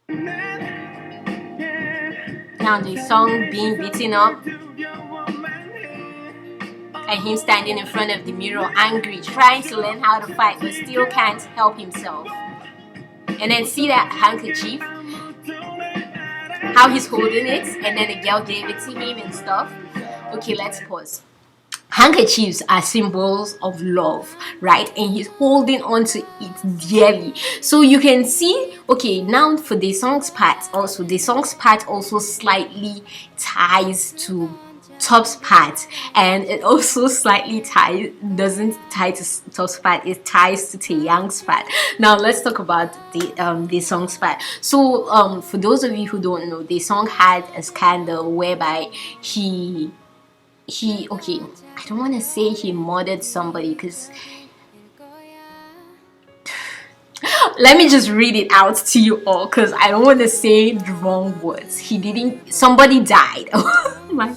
Now the song being beaten up and him standing in front of the mirror angry, trying to learn how to fight but still can't help himself. And then see that handkerchief, how he's holding it, and then the girl gave it to him and stuff. Okay, let's pause. Handkerchiefs are symbols of love, right? And he's holding on to it dearly. So you can see, okay, now for the song's part also, the song's part also slightly ties to Top's part, and it also slightly doesn't tie to Top's part, it ties to Taeyang's part. Now let's talk about the song's part. So for those of you who don't know, the song had a scandal whereby he okay, I don't want to say he murdered somebody because let me just read it out to you all because I don't want to say the wrong words. Somebody died. Oh my.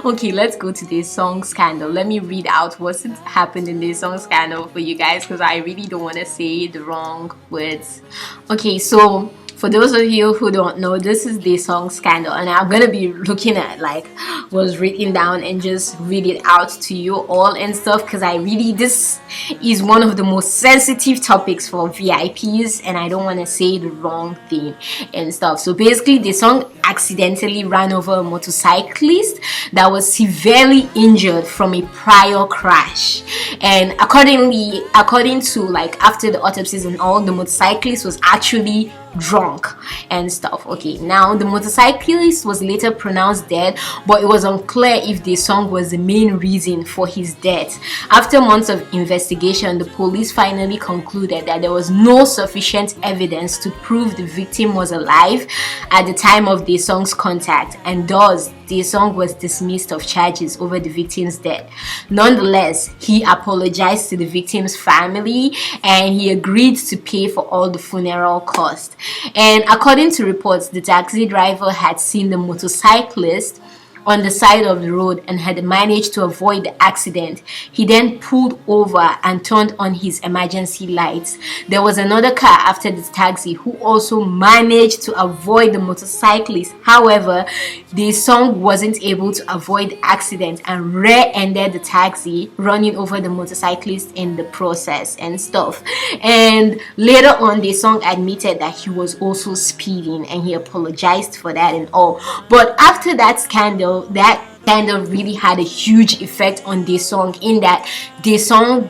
Okay, let's go to this song scandal. Let me read out what happened in this song scandal for you guys because I really don't want to say the wrong words. Okay, so for those of you who don't know, this is the song scandal, and I'm gonna be looking at like what's written down and just read it out to you all and stuff because this is one of the most sensitive topics for VIPs and I don't want to say the wrong thing and stuff. So basically the song accidentally ran over a motorcyclist that was severely injured from a prior crash, and according to like after the autopsies and all, the motorcyclist was actually drunk and stuff. Okay, now the motorcyclist was later pronounced dead, but it was unclear if the song was the main reason for his death. After months of investigation, the police finally concluded that there was no sufficient evidence to prove the victim was alive at the time of the song's contact, and thus the song was dismissed of charges over the victim's death. Nonetheless, he apologized to the victim's family and he agreed to pay for all the funeral costs. And according to reports, the taxi driver had seen the motorcyclist on the side of the road and had managed to avoid the accident. He then pulled over and turned on his emergency lights. There was another car after the taxi who also managed to avoid the motorcyclist. However, the song wasn't able to avoid the accident and rear-ended the taxi, running over the motorcyclist in the process and stuff. And later on, the song admitted that he was also speeding and he apologized for that and all. But after that scandal really had a huge effect on the song, in that the song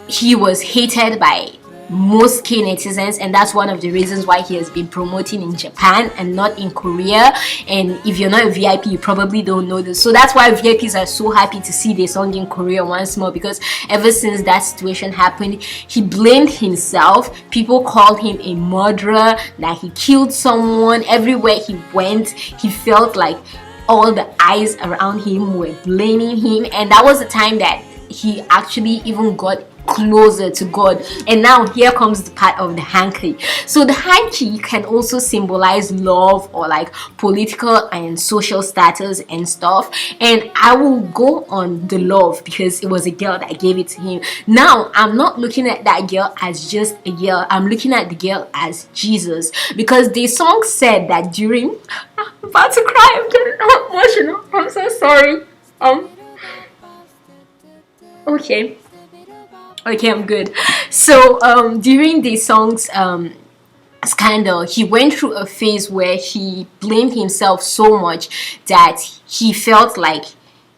he was hated by most K netizens, and that's one of the reasons why he has been promoting in Japan and not in Korea. And if you're not a VIP, you probably don't know this, so that's why VIPs are so happy to see the song in Korea once more, because ever since that situation happened, he blamed himself. People called him a murderer, that he killed someone. Everywhere he went, he felt like all the eyes around him were blaming him, and that was the time that he actually even got closer to God. And now here comes the part of the hanky. So the hanky can also symbolize love or like political and social status and stuff, and I will go on the love because it was a girl that gave it to him. Now I'm not looking at that girl as just a girl, I'm looking at the girl as Jesus, because the song said that during I'm about to cry, I'm getting emotional, I'm so sorry. Okay, I'm good. So during the song's scandal, he went through a phase where he blamed himself so much that he felt like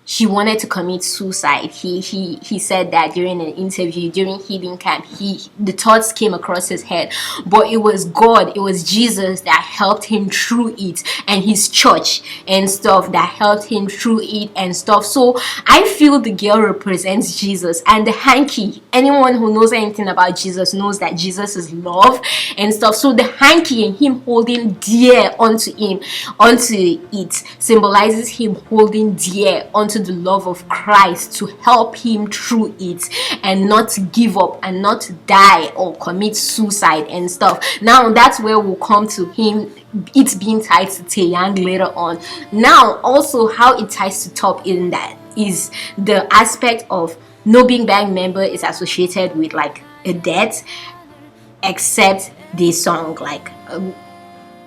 he wanted to commit suicide. He said that during an interview during healing camp, the thoughts came across his head, but it was God, it was Jesus that helped him through it, and his church and stuff that helped him through it and stuff. So I feel the girl represents Jesus, and the hanky, anyone who knows anything about Jesus knows that Jesus is love and stuff. So the hanky and him holding dear onto it symbolizes him holding dear onto the love of Christ to help him through it and not to give up and not to die or commit suicide and stuff. Now that's where we'll come to him, it's being tied to Taeyang later on. Now also how it ties to Top in that is the aspect of no Bigbang member is associated with like a death except this song, like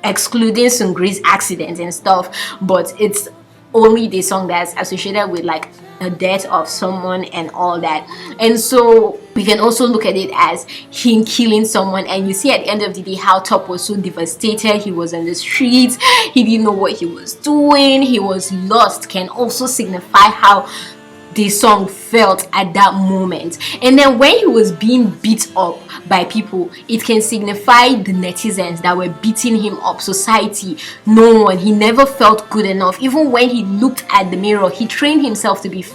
excluding Sungri's accident and stuff, but it's only the song that's associated with like a death of someone and all that. And so we can also look at it as him killing someone, and you see at the end of the day how Top was so devastated. He was in the streets, he didn't know what he was doing, he was lost, can also signify how the song felt at that moment. And then when he was being beat up by people, it can signify the netizens that were beating him up, society, no one. He never felt good enough. Even when he looked at the mirror, he trained himself to be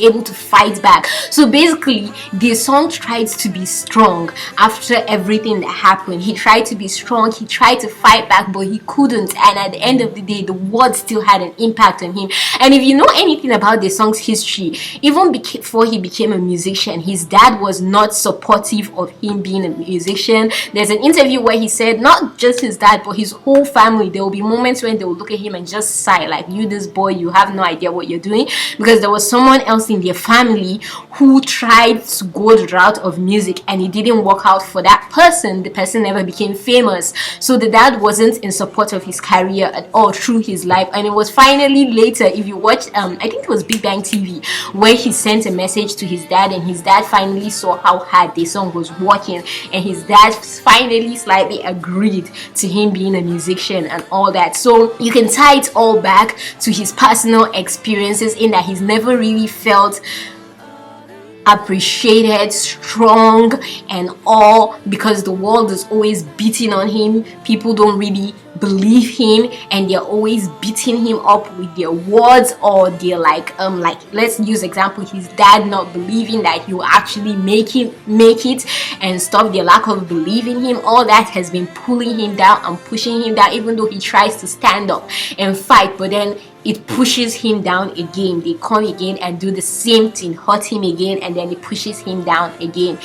able to fight back. So basically the song tried to be strong after everything that happened. He tried to be strong, he tried to fight back, but he couldn't. And at the end of the day, the words still had an impact on him. And if you know anything about the song's history, even before he became a musician, his dad was not supportive of him being a musician. There's an interview where he said not just his dad but his whole family, there will be moments when they will look at him and just sigh, like, you, this boy, you have no idea what you're doing, because there was someone else in their family who tried to go the route of music and it didn't work out for that person. The person never became famous, so the dad wasn't in support of his career at all through his life. And it was finally later, if you watch I think it was Bigbang TV, where he sent a message to his dad, and his dad finally saw how hard the song was working, and his dad finally slightly agreed to him being a musician and all that. So you can tie it all back to his personal experiences, in that he's never really felt appreciated, strong and all, because the world is always beating on him. People don't really believe him and they're always beating him up with their words, or they're like let's use example, his dad not believing that he will actually make it and stuff. Their lack of belief in him, all that has been pulling him down and pushing him down, even though he tries to stand up and fight, but then it pushes him down again. They come again and do the same thing, hurt him again, and then it pushes him down again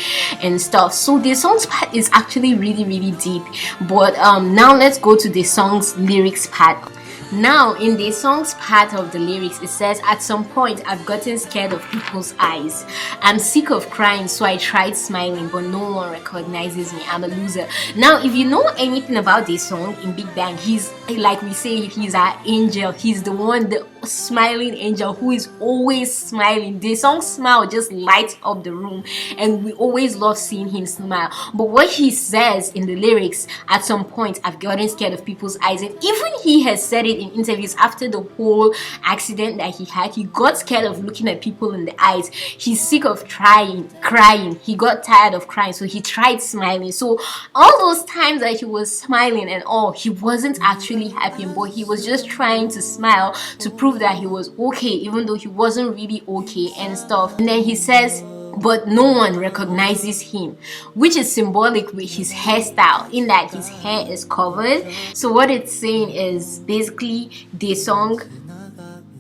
and stuff. So the song's part is actually really, really deep. But now let's go to the song's lyrics part. Now in the song's part of the lyrics, it says, at some point I've gotten scared of people's eyes. I'm sick of crying, so I tried smiling, but no one recognizes me. I'm a loser. Now if you know anything about this song in Bigbang, he's, like we say, he's our angel. He's the one, the smiling angel who is always smiling. The song Smile just lights up the room and we always love seeing him smile. But what he says in the lyrics, at some point I've gotten scared of people's eyes, and even he has said it in interviews after the whole accident that he had, he got scared of looking at people in the eyes. He's sick of crying. He got tired of crying, so he tried smiling. So all those times that he was smiling and all, he wasn't actually happy, but he was just trying to smile to prove that he was okay, even though he wasn't really okay and stuff. And then he says, but no one recognizes him, which is symbolic with his hairstyle, in that his hair is covered. So what it's saying is basically the song,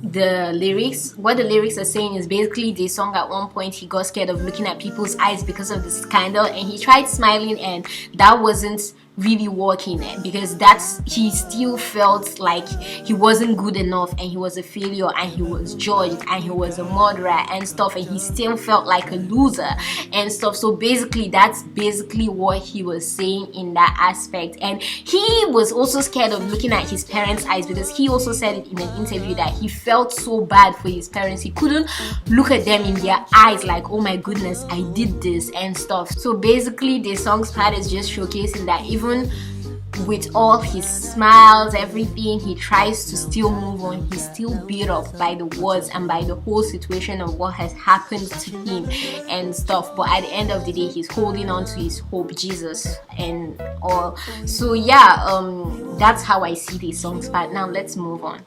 the lyrics, what the lyrics are saying is basically the song, at one point he got scared of looking at people's eyes because of the scandal, and he tried smiling and that wasn't really working, because he still felt like he wasn't good enough and he was a failure and he was judged and he was a murderer and stuff, and he still felt like a loser and stuff. So basically that's basically what he was saying in that aspect. And he was also scared of looking at his parents' eyes, because he also said it in an interview that he felt so bad for his parents. He couldn't look at them in their eyes like, oh my goodness, I did this and stuff. So basically the song's part is just showcasing that even with all his smiles, everything, he tries to still move on. He's still beat up by the words and by the whole situation of what has happened to him and stuff, but at the end of the day he's holding on to his hope, Jesus and all. So yeah, that's how I see the song's part. Now let's move on.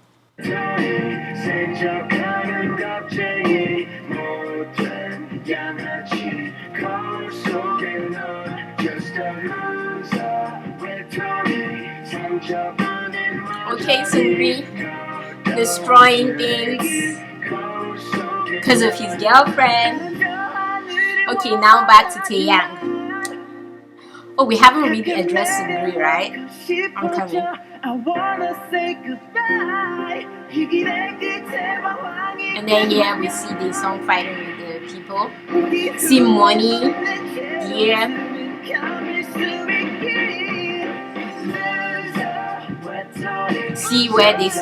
Okay, Sungri destroying things because of his girlfriend. Okay, now back to Taeyang. Oh, we haven't really addressed Sungri, right? I'm coming. And then here we see the song fighting with the people. See money, yeah. see where this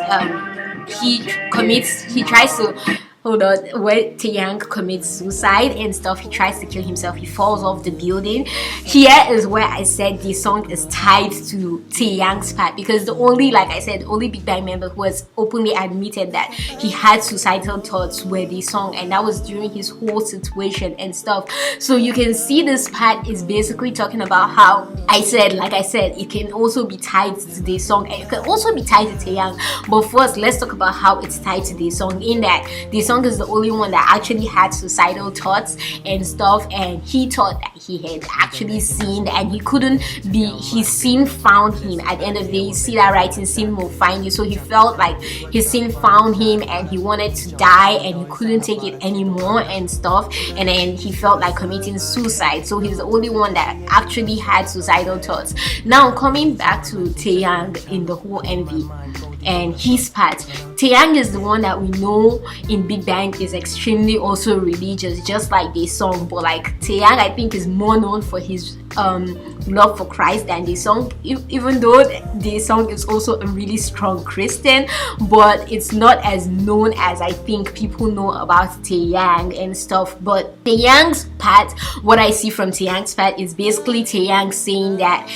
he tries to, hold on, where Taeyang commits suicide and stuff. He tries to kill himself. He falls off the building. Here is where I said the song is tied to Taeyang's part, because the only, like I said, only Big Bang member who has openly admitted that he had suicidal thoughts were the song, and that was during his whole situation and stuff. So you can see this part is basically talking about how like I said, it can also be tied to the song, and it can also be tied to Taeyang. But first, let's talk about how it's tied to the song, in that the song is the only one that actually had suicidal thoughts and stuff, and he thought that he had actually sinned and he couldn't be, his sin found him. At the end of the day, you see that right, his sin will find you. So he felt like his sin found him and he wanted to die and he couldn't take it anymore and stuff, and then he felt like committing suicide. So he's the only one that actually had suicidal thoughts. Now coming back to Taeyang in the whole MV and his part, Taeyang is the one that we know in Big Bang is extremely also religious, just like the song. But like Taeyang, I think, is more known for his love for Christ than the song, even though the song is also a really strong Christian, but it's not as known as I think people know about Taeyang and stuff. But Taeyang's part, what I see from Taeyang's part is basically Taeyang saying that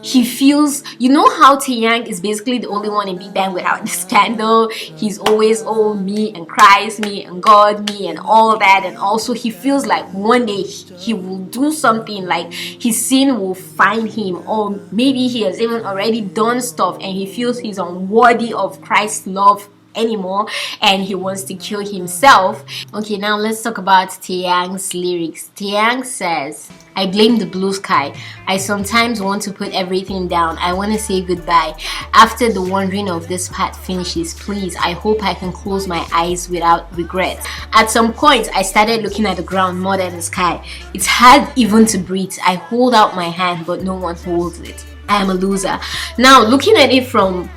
he feels, you know how Taeyang is basically the only one in Big Bang without the scandal. He's always, oh, me and Christ, me and God, me and all that. And also he feels like one day he will do something, like his sin will find him, or maybe he has even already done stuff and he feels he's unworthy of Christ's love anymore and he wants to kill himself. Okay, now let's talk about Taeyang's lyrics. Taeyang says, I blame the blue sky. I sometimes want to put everything down. I want to say goodbye. After the wandering of this part finishes, please, I hope I can close my eyes without regret. At some point, I started looking at the ground more than the sky. It's hard even to breathe. I hold out my hand, but no one holds it. I am a loser. Now, looking at it from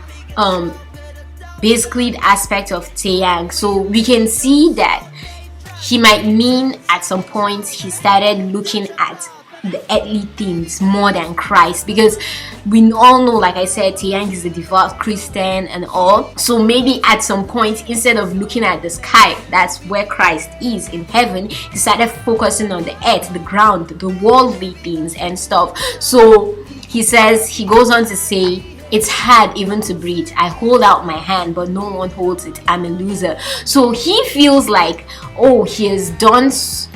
basically the aspect of Taeyang, so we can see that he might mean at some point he started looking at the earthly things more than Christ, because we all know, like I said, Taeyang is a devout Christian and all. So maybe at some point, instead of looking at the sky, that's where Christ is in heaven, he started focusing on the earth, the ground, the worldly things and stuff. So he says, he goes on to say, it's hard even to breathe. I hold out my hand, but no one holds it. I'm a loser. So he feels like, oh, he has done,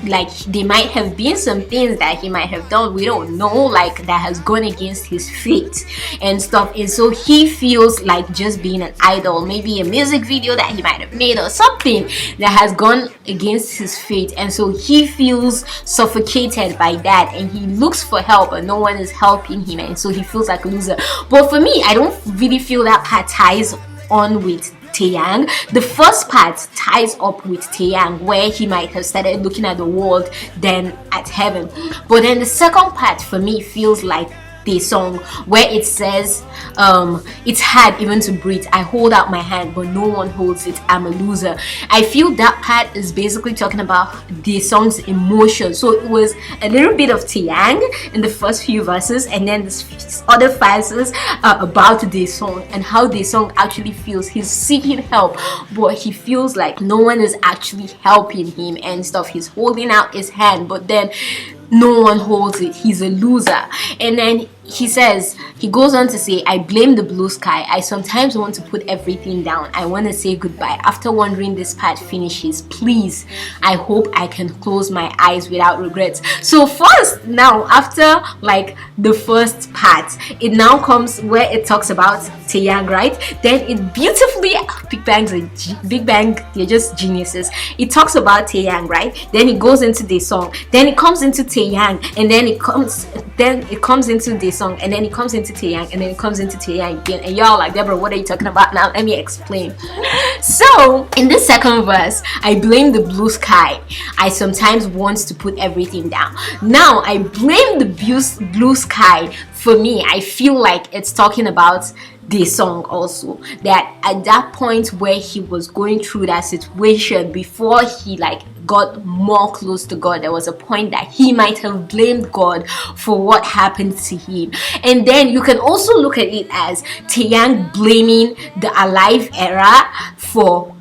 like there might have been some things that he might have done, we don't know, like that has gone against his faith and stuff. And so he feels like just being an idol, maybe a music video that he might have made or something that has gone against his faith, and so he feels suffocated by that and he looks for help but no one is helping him, and so he feels like a loser. But for me, I don't really feel that part ties on with Taeyang. The first part ties up with Taeyang, where he might have started looking at the world then at heaven. But then the second part for me feels like the song where it says it's hard even to breathe. I hold out my hand but no one holds it. I'm a loser. I feel that part is basically talking about the song's emotion. So it was a little bit of Taeyang in the first few verses, and then the other verses about the song and how the song actually feels. He's seeking help but he feels like no one is actually helping him and stuff. He's holding out his hand but then no one holds it. He's a loser. And then he goes on to say, I blame the blue sky. I sometimes want to put everything down. I want to say goodbye. After wondering this part finishes, please, I hope I can close my eyes without regrets. So first, now after like the first part, it now comes where it talks about Taeyang, right? Then it beautifully, Big Bang, they're just geniuses. It talks about Taeyang, right? Then it goes into the song. Then it comes into Taeyang, and then it comes into the song, and then it comes into Taeyang, and then it comes into Taeyang again. And y'all like, Deborah, what are you talking about now? Let me explain. So in the second verse, I blame the blue sky. I sometimes want to put everything down. Now I blame the blue sky for me, I feel like it's talking about the song also, that at that point where he was going through that situation before he like got more close to God, there was a point that he might have blamed God for what happened to him. And then you can also look at it as Taeyang blaming the Alive era for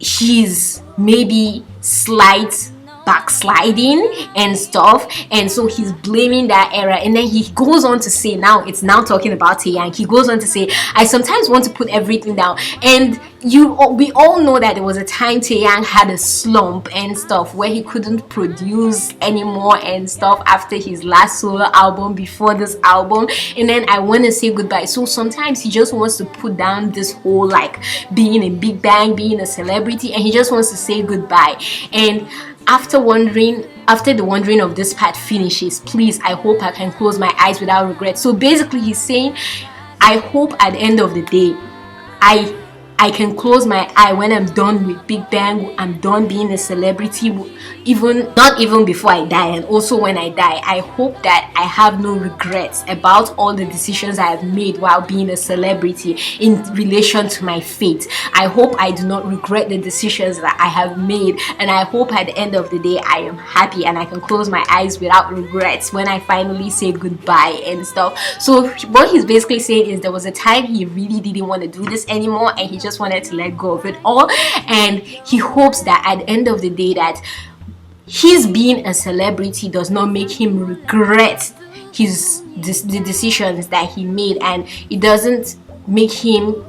his maybe slight backsliding and stuff, and so he's blaming that era. And then he goes on to say, now it's now talking about Taeyang, he goes on to say, I sometimes want to put everything down. And we all know that there was a time Taeyang had a slump and stuff where he couldn't produce anymore and stuff after his last solo album, before this album. And then I want to say goodbye. So sometimes he just wants to put down this whole like being in Bigbang, being a celebrity, and he just wants to say goodbye. And after the wondering of this part finishes, please, I hope I can close my eyes without regret. So basically he's saying, I hope at the end of the day I can close my eye when I'm done with Bigbang, I'm done being a celebrity, not even before I die, and also when I die. I hope that I have no regrets about all the decisions I have made while being a celebrity in relation to my fate. I hope I do not regret the decisions that I have made, and I hope at the end of the day I am happy and I can close my eyes without regrets when I finally say goodbye and stuff. So what he's basically saying is there was a time he really didn't want to do this anymore, and he just wanted to let go of it all, and he hopes that at the end of the day that his being a celebrity does not make him regret the decisions that he made, and it doesn't make him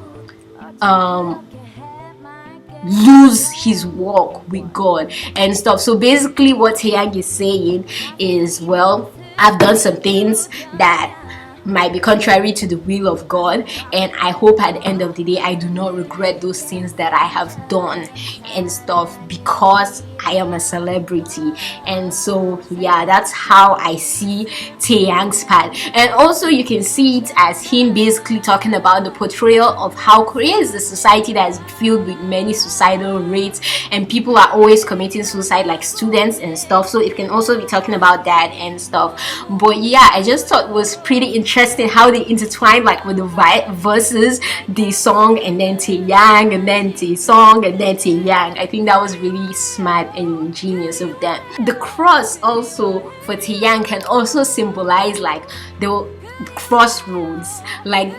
lose his walk with God and stuff. So basically what Taeyang is saying is, well, I've done some things that might be contrary to the will of God, and I hope at the end of the day I do not regret those things that I have done and stuff, because I am a celebrity. And so yeah, that's how I see Taeyang's part. And also you can see it as him basically talking about the portrayal of how Korea is a society that is filled with many suicidal rates, and people are always committing suicide, like students and stuff. So it can also be talking about that and stuff. But yeah, I just thought it was pretty interesting how they intertwined, like with the verses, the song, and then Taeyang, and then the song, and then Taeyang. I think that was really smart and ingenious of them. The cross also for Taeyang can also symbolize like the crossroads. Like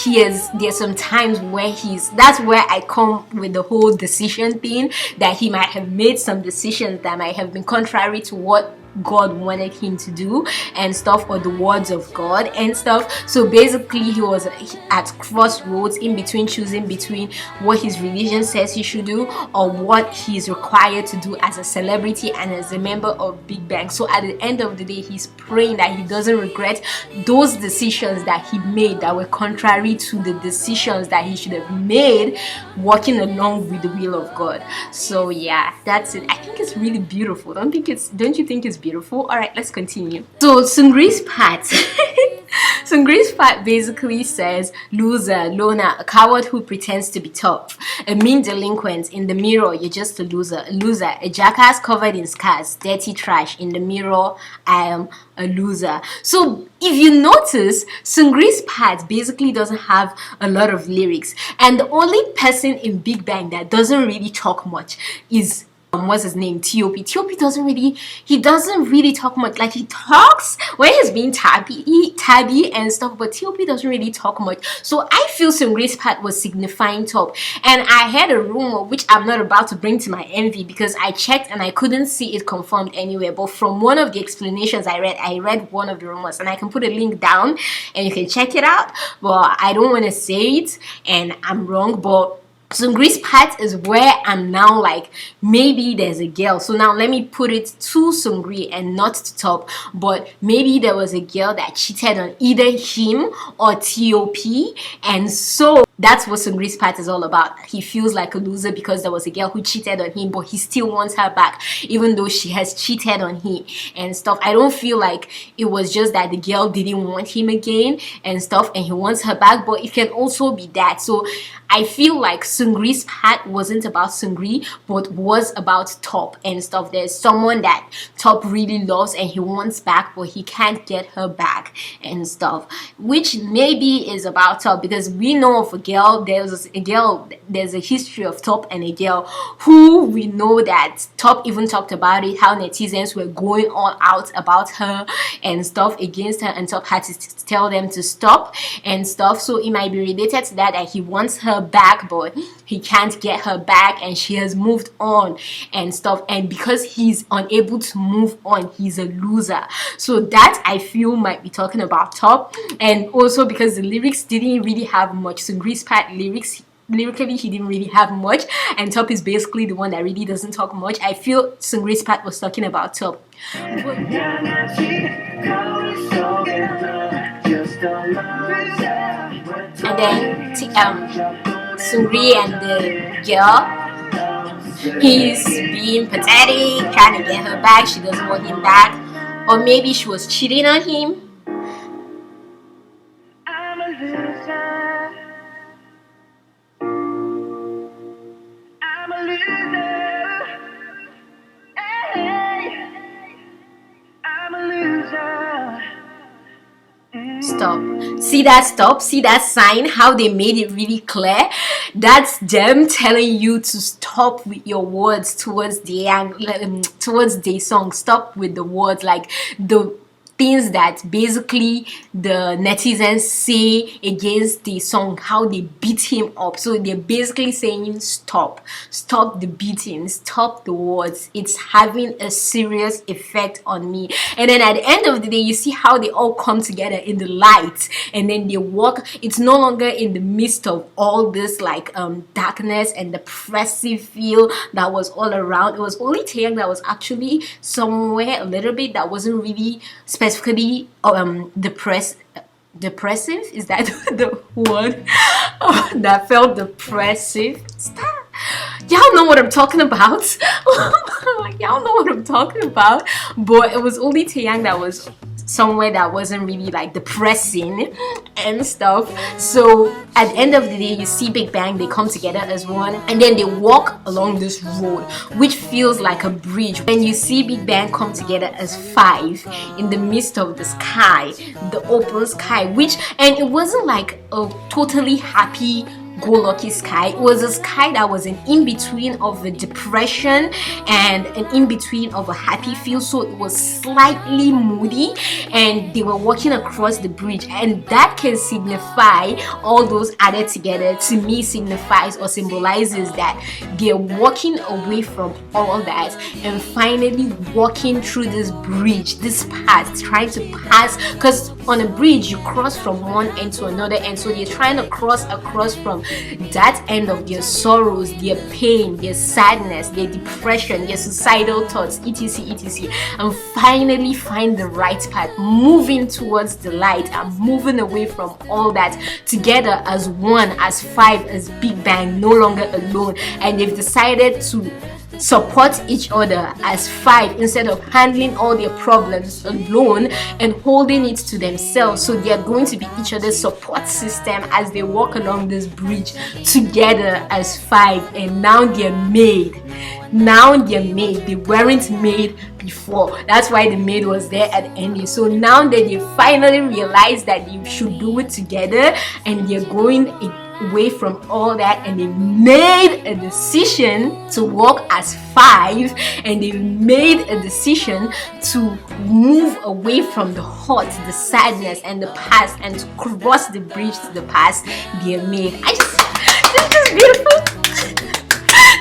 there's some times where that's where I come with the whole decision thing, that he might have made some decisions that might have been contrary to what God wanted him to do and stuff, or the words of God and stuff. So basically he was at crossroads in between, choosing between what his religion says he should do or what he's required to do as a celebrity and as a member of Bigbang. So at the end of the day, he's praying that he doesn't regret those decisions that he made that were contrary to the decisions that he should have made walking along with the will of God. So yeah, that's it. I think it's really beautiful. Don't you think it's beautiful? All right, let's continue. So Seungri's part Seungri's part basically says, loser, loner, a coward who pretends to be tough, a mean delinquent, in the mirror you're just a loser, a jackass covered in scars, dirty trash, in the mirror I am a loser. So if you notice, Seungri's part basically doesn't have a lot of lyrics, and the only person in Bigbang that doesn't really talk much is what's his name, T.O.P. T.O.P. doesn't really talk much. Like, he talks when he's being tabby and stuff, but T.O.P. doesn't really talk much. So I feel Seungri's part was signifying top. And I heard a rumor, which I'm not about to bring to my envy, because I checked and I couldn't see it confirmed anywhere, but from one of the explanations I read one of the rumors, and I can put a link down and you can check it out, but I don't want to say it and I'm wrong. But Seungri's part is where I'm now like, maybe there's a girl. So now let me put it to Seungri and not to Top, but maybe there was a girl that cheated on either him or T.O.P. and so that's what Seungri's part is all about. He feels like a loser because there was a girl who cheated on him, but he still wants her back even though she has cheated on him and stuff. I don't feel like it was just that the girl didn't want him again and stuff and he wants her back, but it can also be that. So I feel like Seungri's part wasn't about Seungri, but was about Top and stuff. There's someone that Top really loves and he wants back, but he can't get her back and stuff, which maybe is about Top, because we know of a girl, there's a history of Top and a girl who we know that Top even talked about it, how netizens were going all out about her and stuff against her, and Top had to tell them to stop and stuff. So it might be related to that he wants her back, but he can't get her back and she has moved on and stuff, and because he's unable to move on, he's a loser. So that I feel might be talking about Top. And also because the lyrics didn't really have much, Seungri's part lyrically he didn't really have much, and Top is basically the one that really doesn't talk much. I feel Seungri's part was talking about Top. And then Seungri and the girl, he's being pathetic, trying to get her back. She doesn't want him back, or maybe she was cheating on him. I'm a loser. I'm a loser. Hey, I'm a loser. Stop. See that stop? See that sign? How they made it really clear? That's them telling you to stop with your words towards the song. Stop with the words, like the things that basically the netizens say against the song, how they beat him up. So they're basically saying stop the beating, stop the words. It's having a serious effect on me. And then at the end of the day, you see how they all come together in the light, and then they walk. It's no longer in the midst of all this like darkness and depressive feel that was all around. It was only Taeyang that was actually somewhere a little bit that wasn't really specifically depressive. Is that the word? That felt depressive. Stop. Y'all know what I'm talking about. Y'all know what I'm talking about. But it was only Taeyang that was somewhere that wasn't really like depressing and stuff. So at the end of the day, you see Bigbang, they come together as one, and then they walk along this road which feels like a bridge. When you see Bigbang come together as 5 in the midst of the sky, the open sky, and it wasn't like a totally happy go lucky sky. It was a sky that was an in-between of a depression and an in-between of a happy feel. So it was slightly moody, and they were walking across the bridge, and that can signify, all those added together to me signifies or symbolizes that they're walking away from all that and finally walking through this bridge, this path, trying to pass, because on a bridge you cross from one end to another end. So they're trying to cross across from that end of their sorrows, their pain, their sadness, their depression, their suicidal thoughts, etc, and finally find the right path, moving towards the light and moving away from all that together as one, as 5, as Bigbang, no longer alone. And they've decided to support each other as 5 instead of handling all their problems alone and holding it to themselves. So they are going to be each other's support system as they walk along this bridge together as 5, and now they're made. They weren't made before. That's why the maid was there at the ending. So now that they finally realized that you should do it together, and they're going away from all that, and they made a decision to walk as 5, and they made a decision to move away from the hurt, the sadness, and the past, and to cross the bridge to the past. They're made. This is just beautiful.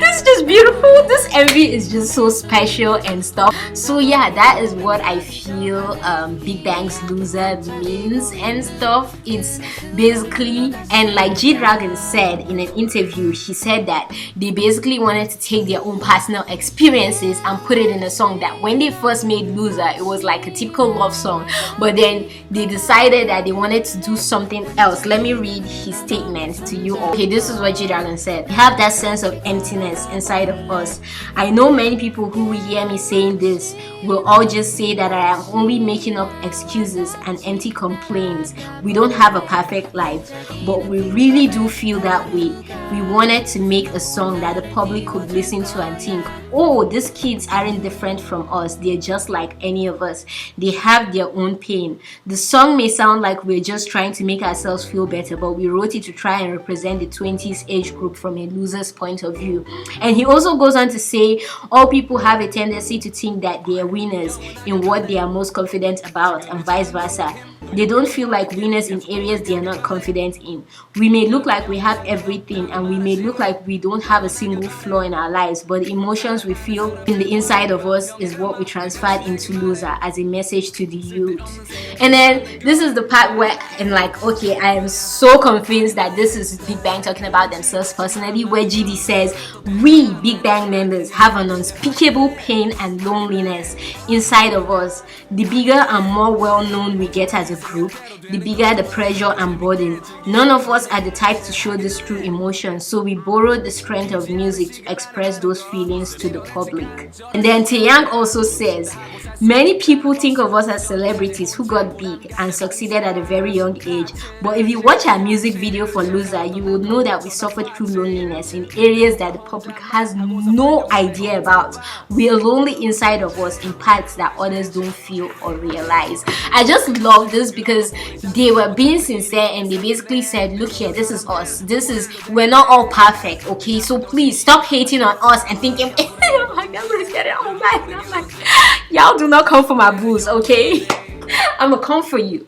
This is just beautiful. This MV is just so special and stuff. So yeah, that is what I feel Bigbang's Loser means and stuff. It's basically, and like G-Dragon said in an interview, she said that they basically wanted to take their own personal experiences and put it in a song. That when they first made Loser, it was like a typical love song, but then they decided that they wanted to do something else. Let me read his statement to you all. Okay, this is what G-Dragon said. You have that sense of emptiness and inside of us. I know many people who will hear me saying this will all just say that I am only making up excuses and empty complaints. We don't have a perfect life, but we really do feel that way. We wanted to make a song that the public could listen to and think, oh, these kids aren't different from us. They're just like any of us. They have their own pain. The song may sound like we're just trying to make ourselves feel better, but we wrote it to try and represent the 20s age group from a loser's point of view. And he also goes on to say, all people have a tendency to think that they are winners in what they are most confident about, and vice versa. They don't feel like winners in areas they are not confident in. We may look like we have everything, and we may look like we don't have a single flaw in our lives, but the emotions we feel in the inside of us is what we transferred into Loser as a message to the youth. And then this is the part where I'm like, okay, I am so convinced that this is Bigbang talking about themselves personally, where GD says, we Bigbang members have an unspeakable pain and loneliness inside of us. The bigger and more well-known we get as a group, the bigger the pressure and burden. None of us are the type to show this true emotion, so we borrowed the strength of music to express those feelings to the public. And then Taeyang also says, many people think of us as celebrities who got big and succeeded at a very young age, but if you watch our music video for Loser, you will know that we suffered through loneliness in areas that the public has no idea about. We are lonely inside of us in parts that others don't feel or realize. I just love this because they were being sincere, and they basically said, look here, this is us. We're not all perfect, okay? So please stop hating on us and thinking, oh my God, let's get it. Oh my God, I'm like, y'all do not come for my booze, okay? I'm gonna come for you.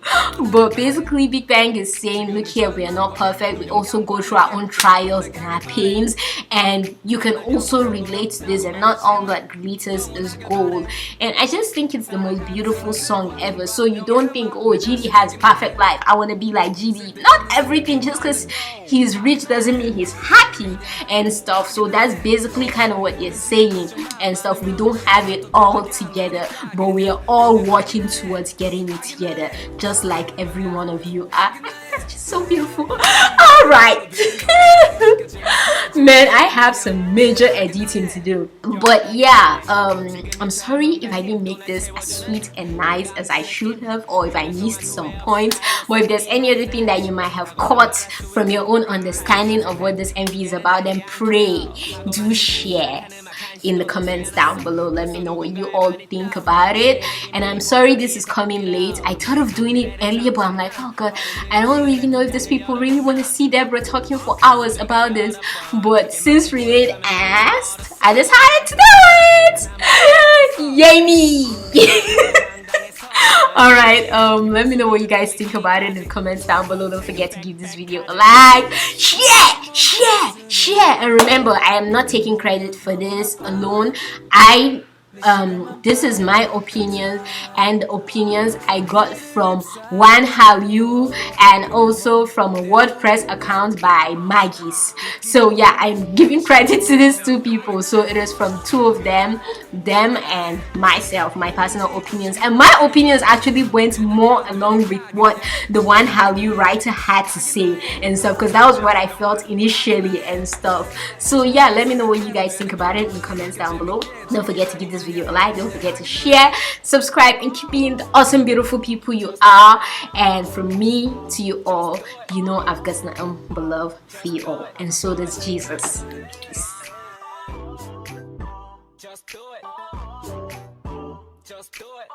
But basically Bigbang is saying, look here, we are not perfect. We also go through our own trials and our pains, and you can also relate to this, and not all that glitters is gold. And I just think it's the most beautiful song ever. So you don't think, oh, GD has perfect life, I want to be like GD. Not everything, just because he's rich doesn't mean he's happy and stuff. So that's basically kind of what you're saying and stuff. We don't have it all together, but we are all working towards getting it together, just like every one of you are. That's just so beautiful. All right. Man, I have some major editing to do, but yeah, I'm sorry if I didn't make this as sweet and nice as I should have, or if I missed some points. But if there's any other thing that you might have caught from your own understanding of what this MV is about, then pray do share in the comments down below. Let me know what you all think about it. And I'm sorry this is coming late. I thought of doing it earlier, but I'm like, oh God, I don't really know if these people really want to see Deborah talking for hours about this. But since Renee asked, I decided to do it. Yay me. Alright, let me know what you guys think about it in the comments down below. Don't forget to give this video a like, share, and remember, I am not taking credit for this alone. This is my opinion and the opinions I got from One Hallyu and also from a WordPress account by Maggie's. So yeah, I'm giving credit to these two people. So it is from two of them and myself, my personal opinions. And my opinions actually went more along with what the One Hallyu writer had to say and stuff, because that was what I felt initially and stuff. So yeah, let me know what you guys think about it in the comments down below. Don't forget to give this video a like, don't forget to share, subscribe, and keep being the awesome beautiful people you are. And from me to you all, you know I've got nothing but love for you all, and so does Jesus. Peace. Just do it. Just do it.